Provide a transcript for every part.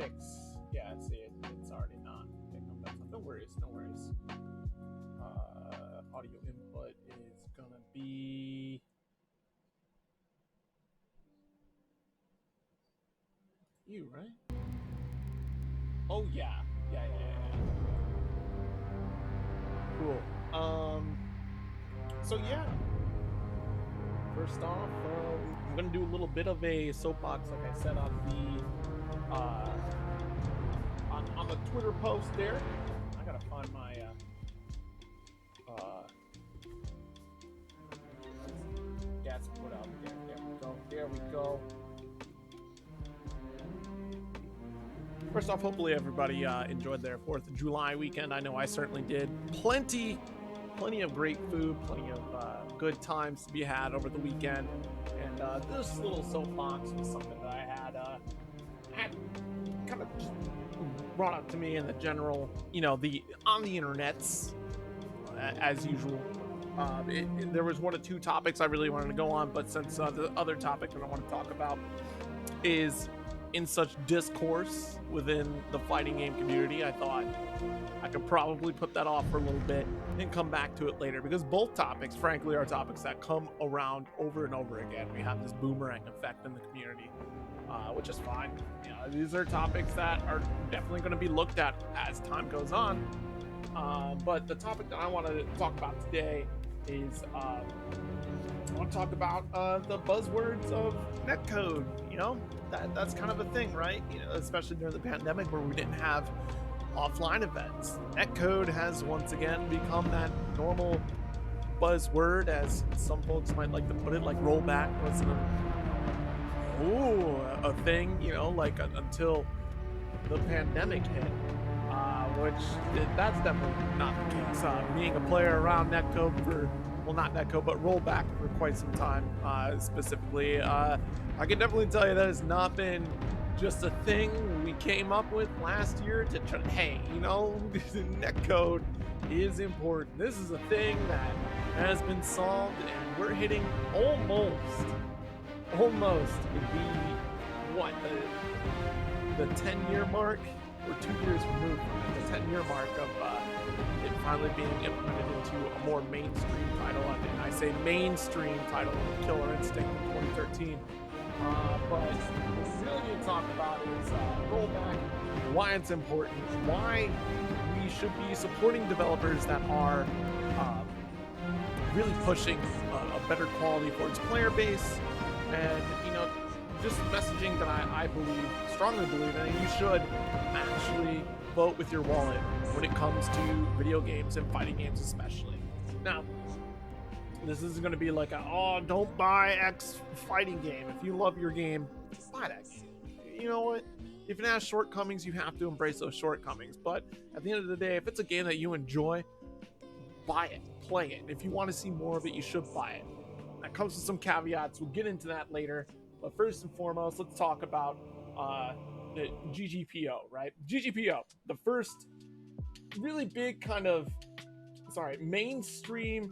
fix. Yeah, see, it's already not picking up that stuff. No worries, no worries. Audio input is gonna be you, right? Oh yeah, yeah. Cool. So yeah. First off, I'm gonna do a little bit of a soapbox, like I said on the on the Twitter post there. I gotta find my gas put out there. There we go. First off, hopefully everybody enjoyed their 4th of July weekend. I know I certainly did. Plenty of great food, plenty of good times to be had over the weekend. And this little soapbox was something that I had kind of just brought up to me in the general, on the internets, as usual. There was 1 or 2 topics I really wanted to go on, but since the other topic that I want to talk about is in such discourse within the fighting game community, I thought I could probably put that off for a little bit and come back to it later, because both topics, frankly, are topics that come around over and over again. We have this boomerang effect in the community, which is fine. These are topics that are definitely going to be looked at as time goes on. But the topic that I want to talk about today is I want to talk about the buzzwords of netcode. That's kind of a thing, right? Especially during the pandemic where we didn't have offline events. Netcode has once again become that normal buzzword, as some folks might like to put it, like rollback was a thing, until the pandemic hit, which that's definitely not the case. Being a player around netcode not netcode, but rollback for quite some time, specifically, I can definitely tell you that has not been just a thing we came up with last year to try, hey, netcode is important. This is a thing that has been solved, and we're hitting almost the 10-year mark. We're 2 years removed from the 10-year mark of it finally being implemented into a more mainstream title. And I say mainstream title, Killer Instinct in 2013. But what we really need to talk about is rollback, why it's important, why we should be supporting developers that are really pushing a better quality for its player base, and just messaging that I strongly believe in. You should actually vote with your wallet when it comes to video games and fighting games especially. Now, this isn't going to be like don't buy X fighting game. If you love your game, buy that game. You know what? If it has shortcomings, you have to embrace those shortcomings. But at the end of the day, if it's a game that you enjoy, buy it, play it. If you want to see more of it, you should buy it. That comes with some caveats. We'll get into that later. But first and foremost, let's talk about the GGPO, right? GGPO, the first really big kind of, mainstream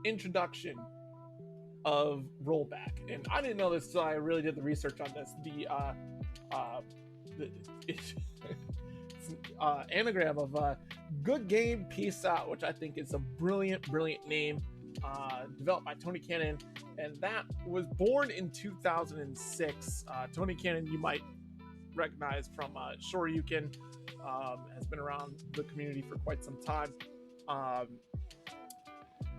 introduction of rollback. And I didn't know this, so I really did the research on this. It's anagram of good game, peace out, which I think is a brilliant name, developed by Tony Cannon, and that was born in 2006. Tony Cannon, you might recognize from Shoryuken, has been around the community for quite some time.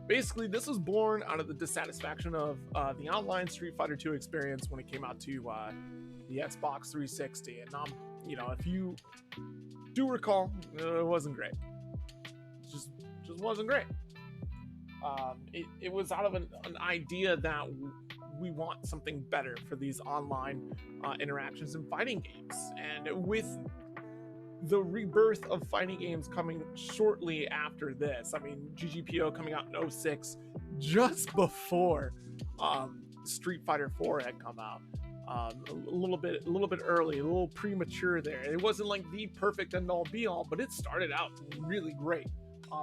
Basically, this was born out of the dissatisfaction of the online Street Fighter 2 experience when it came out to the Xbox 360. And if you do recall, it wasn't great. It just wasn't great. It was out of an idea that we want something better for these online interactions in fighting games. And with the rebirth of fighting games coming shortly after this, GGPO coming out in 2006, just before Street Fighter 4 had come out. A little bit early, a little premature there. It wasn't like the perfect end all be all, but it started out really great.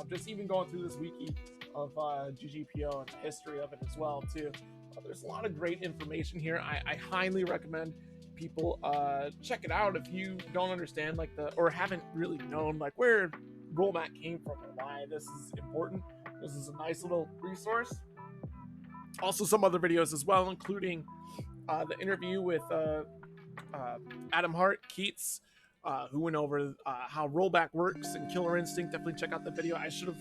Just even going through this wiki of GGPO and the history of it as well too. There's a lot of great information here. I highly recommend people check it out if you don't understand like or haven't really known like where Rollback came from or why this is important. This is a nice little resource. Also some other videos as well, including the interview with Adam Keats, who went over how Rollback works and Killer Instinct. Definitely check out the video. I should have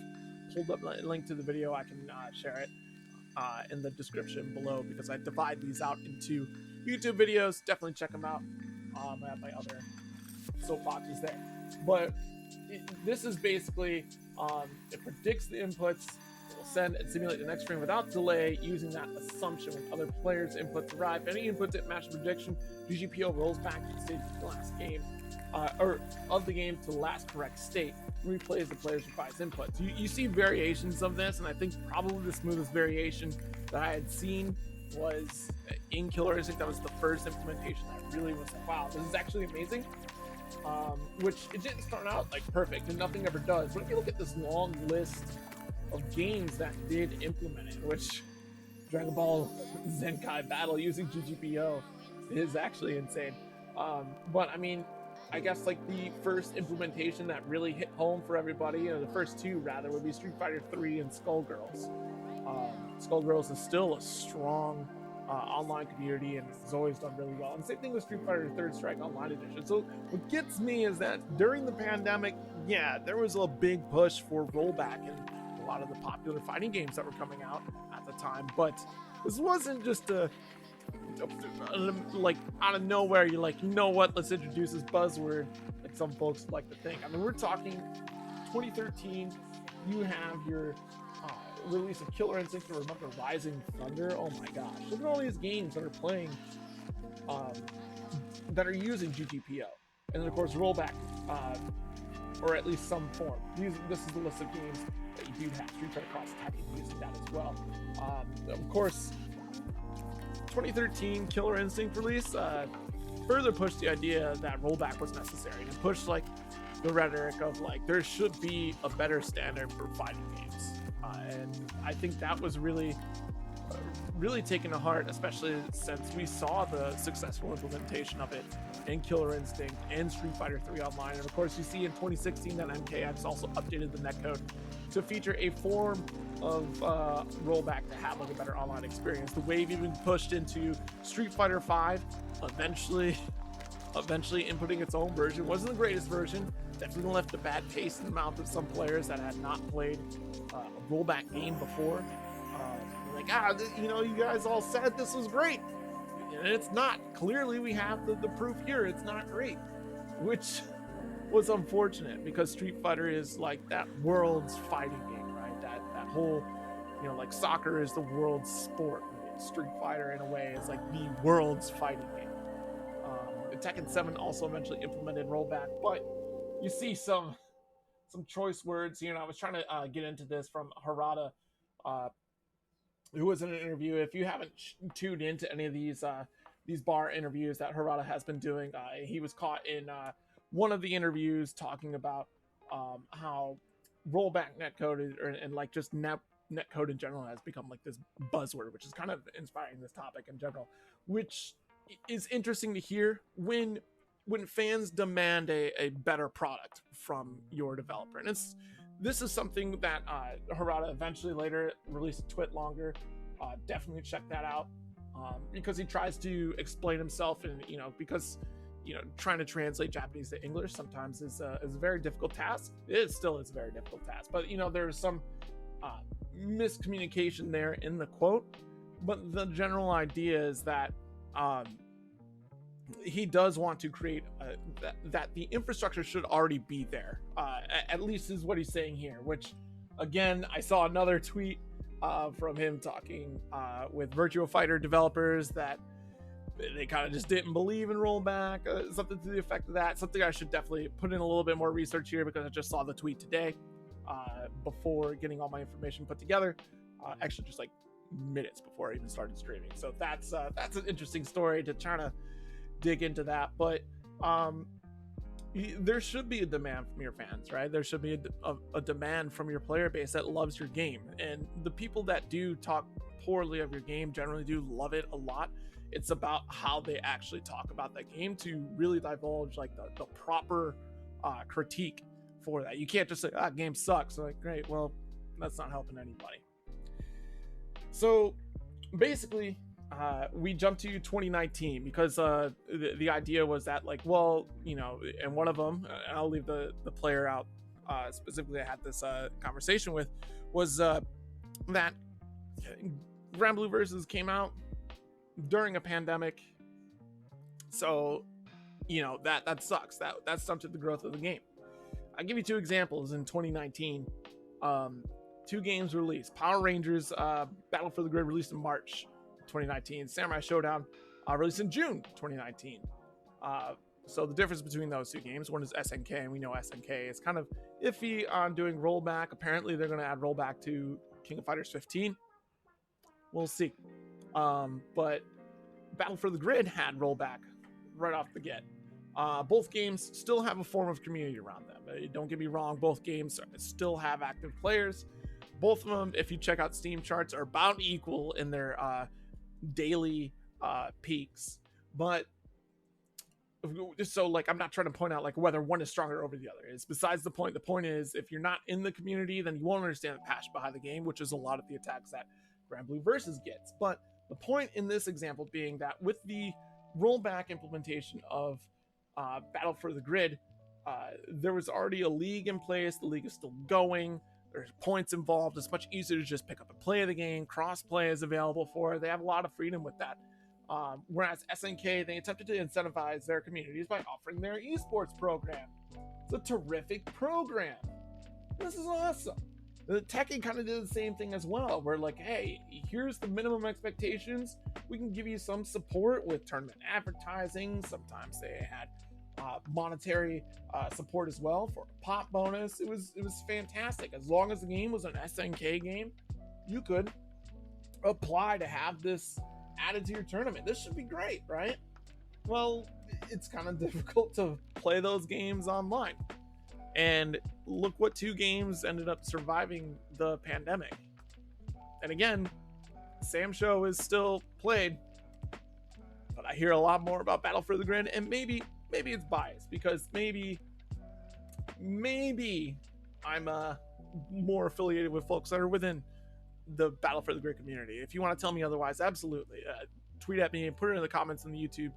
pulled up a link to the video. I can share it in the description below, because I divide these out into YouTube videos. Definitely check them out. I have my other soapboxes there. But this is basically, it predicts the inputs, it will send and simulate the next frame without delay using that assumption when other players' inputs arrive. If any inputs that match the prediction, GGPO rolls back to the state of the last game, or of the game to the last correct state, and replays the player's revised inputs. You see variations of this, and I think probably the smoothest variation that I had seen was in Killer Instinct. That was the first implementation that really was like, wow, this is actually amazing. Which it didn't start out like perfect, and nothing ever does. But if you look at this long list of games that did implement it, which Dragon Ball Zenkai Battle using GGPO is actually insane. But I mean, I guess like the first implementation that really hit home for everybody, the first two rather, would be Street Fighter 3 and Skullgirls. Skullgirls is still a strong online community and has always done really well. And same thing with Street Fighter Third Strike Online Edition. So what gets me is that during the pandemic, yeah, there was a big push for Rollback and a lot of the popular fighting games that were coming out at the time. But this wasn't just like out of nowhere, you're like, you know what, let's introduce this buzzword, like some folks like to think. I mean, we're talking 2013, you have your release of Killer Instinct, or remember Rising Thunder. Oh my gosh, look at all these games that are playing that are using GGPO, and then of course Rollback, or at least some form. This is the list of games that you do have. Street Fighter Cross Attacking using that as well. Of course, 2013 Killer Instinct release further pushed the idea that Rollback was necessary, and pushed like the rhetoric of like there should be a better standard for fighting games. And I think that was really taken to heart, especially since we saw the successful implementation of it in Killer Instinct and Street Fighter 3 Online. And of course, you see in 2016 that MKX also updated the netcode to feature a form of Rollback to have like a better online experience. The wave even pushed into Street Fighter 5, eventually inputting its own version. Wasn't the greatest version. Definitely left a bad taste in the mouth of some players that had not played a Rollback game before. Like, you guys all said this was great, and it's not. Clearly, we have the proof here. It's not great, which was unfortunate, because Street Fighter is like that world's fighting game, right? That whole, like soccer is the world's sport. Street Fighter, in a way, is like the world's fighting game. Tekken 7 also eventually implemented Rollback, but you see some choice words here, and I was trying to get into this from Harada, who was in an interview. If you haven't tuned into any of these bar interviews that Harada has been doing, he was caught in one of the interviews talking about how Rollback netcode and like just netcode in general has become like this buzzword, which is kind of inspiring this topic in general, which is interesting to hear when fans demand a better product from your developer. And this is something that Harada eventually later released a twit longer. Definitely check that out, because he tries to explain himself, and because trying to translate Japanese to English sometimes is a very difficult task. It still is a very difficult task, but there's some miscommunication there in the quote. But the general idea is that he does want to create that the infrastructure should already be there. At least is what he's saying here, which again, I saw another tweet from him talking with Virtua Fighter developers that they kind of just didn't believe in Rollback, something to the effect of that. Something I should definitely put in a little bit more research here, because I just saw the tweet today before getting all my information put together, actually just like minutes before I even started streaming. So that's an interesting story to try to dig into that. But there should be a demand from your fans, right? There should be a demand from your player base that loves your game, and the people that do talk poorly of your game generally do love it a lot. It's about how they actually talk about that game to really divulge like the proper critique for that. You can't just say, game sucks. Like, great, well, that's not helping anybody. So basically, we jumped to 2019 because the idea was that, like, well, you know, and one of them, I'll leave the player out specifically I had this conversation with, was that Granblue Versus came out during a pandemic. So, you know, that sucks. That stunted the growth of the game. I'll give you two examples in 2019. Two games released. Power Rangers Battle for the Grid released in March 2019. Samurai Showdown released in June 2019. So the difference between those two games, one is SNK, and we know SNK is kind of iffy on doing rollback. Apparently they're going to add rollback to King of Fighters 15. We'll see. But Battle for the Grid had rollback right off the get. Both games still have a form of community around them. Don't get me wrong, both games still have active players. Both of them, if you check out Steam charts, are about equal in their daily peaks. But so, like, I'm not trying to point out like whether one is stronger over the other. It's besides the point. The point is, if you're not in the community, then you won't understand the passion behind the game, which is a lot of the attacks that Granblue Versus gets. But the point in this example being that with the rollback implementation of Battle for the Grid, there was already a league in place. The league is still going. There's points involved. It's much easier to just pick up and play the game. Cross-play is available for it. They have a lot of freedom with that. Whereas SNK, they attempted to incentivize their communities by offering their esports program. It's a terrific program. This is awesome. The Tekken kind of did the same thing as well. We're like, hey, here's the minimum expectations. We can give you some support with tournament advertising. Sometimes they had monetary support as well for a pop bonus. It was fantastic. As long as the game was an SNK game, you could apply to have this added to your tournament. This should be great, right? Well, it's kind of difficult to play those games online. And look what two games ended up surviving the pandemic. And again, Sam Show is still played, but I hear a lot more about Battle for the Grid, and maybe it's biased because maybe I'm more affiliated with folks that are within the Battle for the Grid community. If you want to tell me otherwise, absolutely. Tweet at me and put it in the comments in the YouTube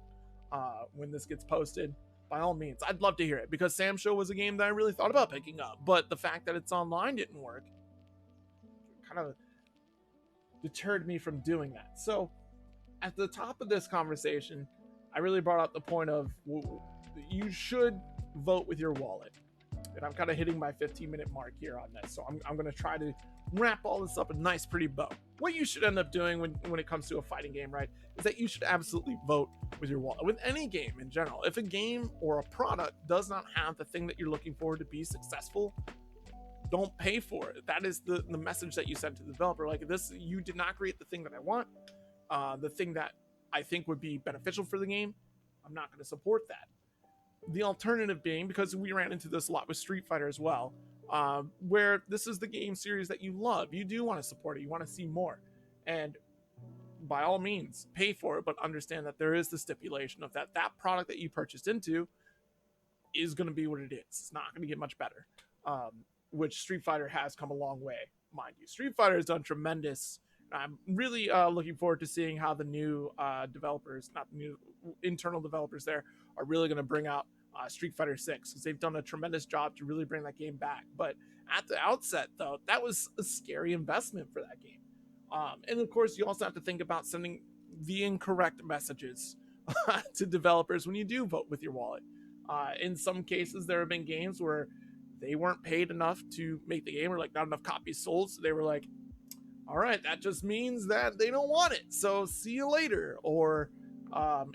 when this gets posted. By all means, I'd love to hear it because Sam Show was a game that I really thought about picking up, but the fact that it's online didn't work. Kind of deterred me from doing that. So at the top of this conversation, I really brought up the point of you should vote with your wallet. And I'm kind of hitting my 15-minute mark here on this. So I'm going to try to wrap all this up in a nice, pretty bow. What you should end up doing when it comes to a fighting game, right, is that you should absolutely vote with your wallet. With any game in general. If a game or a product does not have the thing that you're looking for to be successful, don't pay for it. That is the message that you send to the developer. Like, this, you did not create the thing that I want. The thing that I think would be beneficial for the game, I'm not going to support that. The alternative being, because we ran into this a lot with Street Fighter as well, where this is the game series that you love. You do want to support it. You want to see more. And by all means, pay for it, but understand that there is the stipulation of that product that you purchased into is going to be what it is. It's not going to get much better, which Street Fighter has come a long way, mind you. Street Fighter has done tremendous. I'm really looking forward to seeing how the new developers, not the new internal developers there, are really going to bring out Street Fighter 6, because they've done a tremendous job to really bring that game back. But at the outset, though, that was a scary investment for that game. And of course, you also have to think about sending the incorrect messages to developers when you do vote with your wallet. In some cases, there have been games where they weren't paid enough to make the game, or like not enough copies sold, so they were like, all right, that just means that they don't want it, so see you later. Or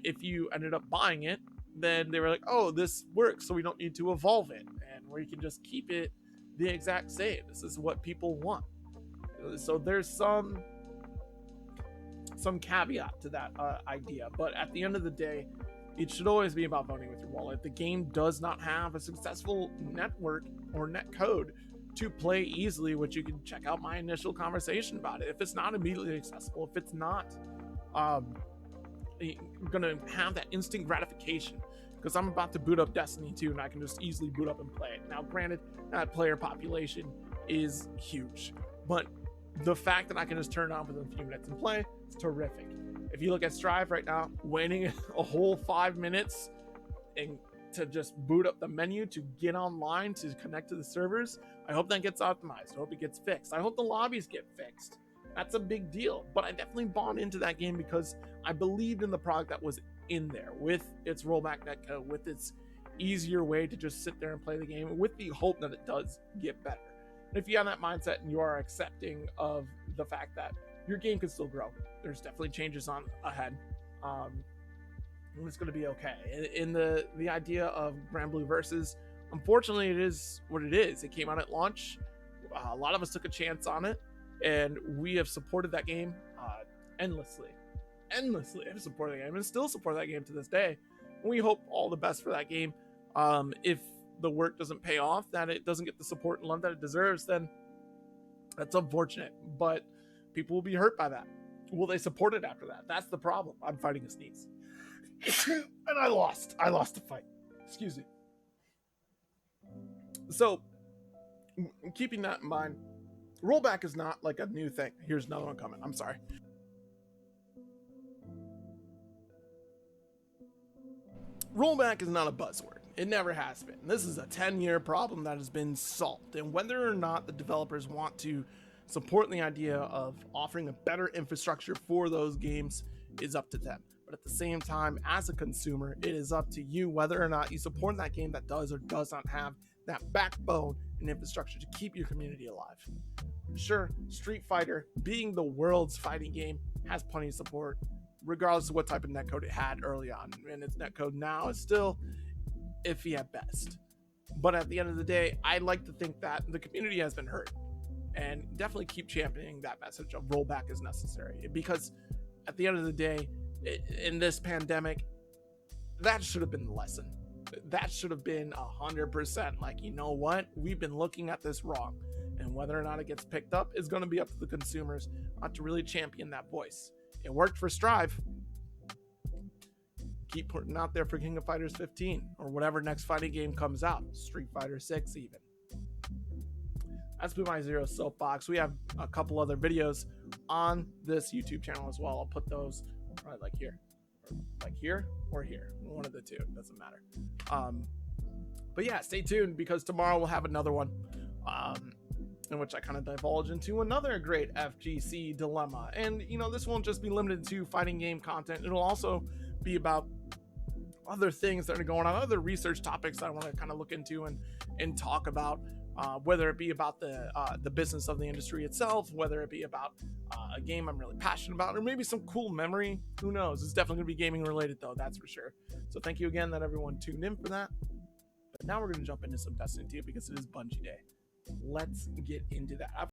if you ended up buying it, then they were like, oh, this works, so we don't need to evolve it, and where you can just keep it the exact same. This is what people want. So there's some caveat to that idea, but at the end of the day, it should always be about voting with your wallet. The game does not have a successful network or netcode to play easily, which you can check out my initial conversation about it. If it's not immediately accessible, if it's not gonna have that instant gratification because I'm about to boot up Destiny 2 and I can just easily boot up and play it. Now, granted, that player population is huge, but the fact that I can just turn it on within a few minutes and play is terrific. If you look at Strive right now, waiting a whole 5 minutes and to just boot up the menu to get online to connect to the servers, I hope that gets optimized. I hope it gets fixed. I hope the lobbies get fixed. That's a big deal, but I definitely bought into that game because I believed in the product that was in there with its rollback netcode, with its easier way to just sit there and play the game, with the hope that it does get better. And if you have that mindset and you are accepting of the fact that your game can still grow, there's definitely changes on ahead. It's going to be okay. In the idea of Grand Blue Versus, unfortunately, it is what it is. It came out at launch. A lot of us took a chance on it, and we have supported that game endlessly. I've supported the game and still support that game to this day. And we hope all the best for that game. If the work doesn't pay off, that it doesn't get the support and love that it deserves, then that's unfortunate. But people will be hurt by that. Will they support it after that? That's the problem. I'm fighting a sneeze. And I lost the fight. Excuse me. So, keeping that in mind, rollback is not like a new thing. Here's another one coming. I'm sorry. Rollback is not a buzzword. It never has been. This is a 10-year problem that has been solved. And whether or not the developers want to support the idea of offering a better infrastructure for those games is up to them. But at the same time, as a consumer, it is up to you whether or not you support that game that does or does not have that backbone and infrastructure to keep your community alive. Sure, Street Fighter, being the world's fighting game, has plenty of support, regardless of what type of netcode it had early on. And its netcode now is still iffy at best. But at the end of the day, I like to think that the community has been hurt. And definitely keep championing that message of rollback is necessary. Because at the end of the day, in this pandemic, that should have been the lesson. That should have been 100%. Like, you know what? We've been looking at this wrong. And whether or not it gets picked up is going to be up to the consumers to really champion that voice. It worked for Strive. Keep putting out there for King of Fighters 15 or whatever next fighting game comes out. Street Fighter 6 even. That's been my Zero Soapbox. We have a couple other videos on this YouTube channel as well. I'll put those right like here. Or here. One of the two. It doesn't matter. But yeah, stay tuned because tomorrow we'll have another one. In which I kind of divulge into another great FGC dilemma. And, you know, this won't just be limited to fighting game content. It'll also be about other things that are going on, other research topics that I want to kind of look into and talk about, whether it be about the business of the industry itself, whether it be about a game I'm really passionate about, or maybe some cool memory. Who knows? It's definitely going to be gaming related, though, that's for sure. So thank you again that everyone tuned in for that. But now we're going to jump into some Destiny 2 because it is Bungie Day. Let's get into that.